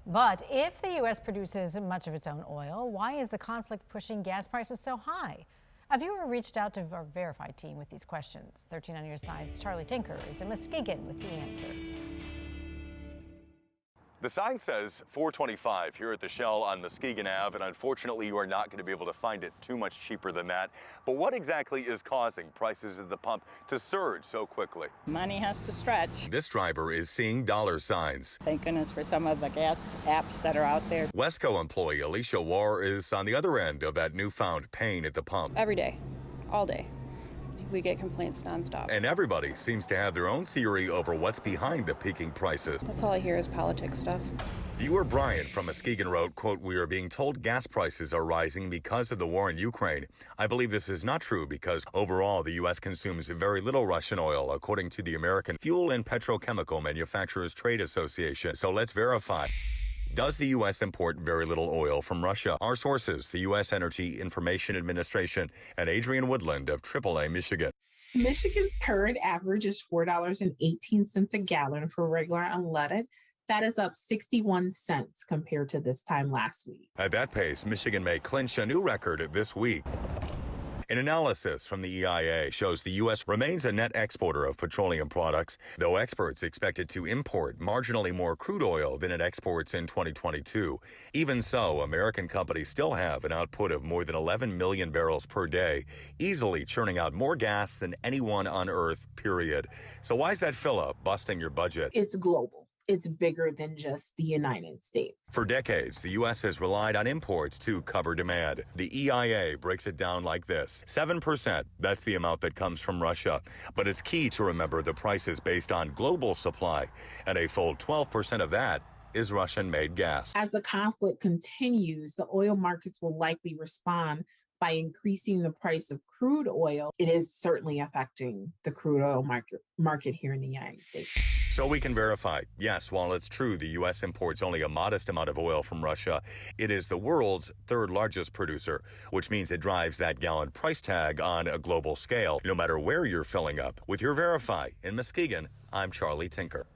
But if the U.S. produces much of its own oil, why is the conflict pushing gas prices so high? A viewer reached out to our Verify team with these questions. 13 on your side's Charlie Tinker is in Muskegon with the answer. The sign says 425 here at the Shell on Muskegon Ave, and unfortunately you are not going to be able to find it too much cheaper than that. But what exactly is causing prices at the pump to surge so quickly? Money has to stretch. This driver is seeing dollar signs. Thank goodness for some of the gas apps that are out there. Wesco employee Alicia War is on the other end of that newfound pain at the pump. Every day, all day. We get complaints nonstop. And everybody seems to have their own theory over what's behind the peaking prices. That's all I hear is politics stuff. Viewer Brian from Muskegon wrote, quote, "We are being told gas prices are rising because of the war in Ukraine. I believe this is not true because overall the U.S. consumes very little Russian oil, according to the American Fuel and Petrochemical Manufacturers Trade Association. So let's verify. Does the U.S. import very little oil from Russia? Our sources, the U.S. Energy Information Administration and Adrian Woodland of AAA Michigan. Michigan's current average is $4.18 a gallon for regular unleaded. That is up 61 cents compared to this time last week. At that pace, Michigan may clinch a new record this week. An analysis from the EIA shows the U.S. remains a net exporter of petroleum products, though experts expect it to import marginally more crude oil than it exports in 2022. Even so, American companies still have an output of more than 11 million barrels per day, easily churning out more gas than anyone on Earth, period. So why is that fill-up busting your budget? It's global. It's bigger than just the United States. For decades, the U.S. has relied on imports to cover demand. The EIA breaks it down like this. 7%, that's the amount that comes from Russia. But it's key to remember the price is based on global supply, and a full 12% of that is Russian-made gas. As the conflict continues, the oil markets will likely respond by increasing the price of crude oil. It is certainly affecting the crude oil market here in the United States. So we can verify, yes, while it's true the U.S. imports only a modest amount of oil from Russia, it is the world's third largest producer, which means it drives that gallon price tag on a global scale, no matter where you're filling up. With your Verify in Muskegon, I'm Charlie Tinker.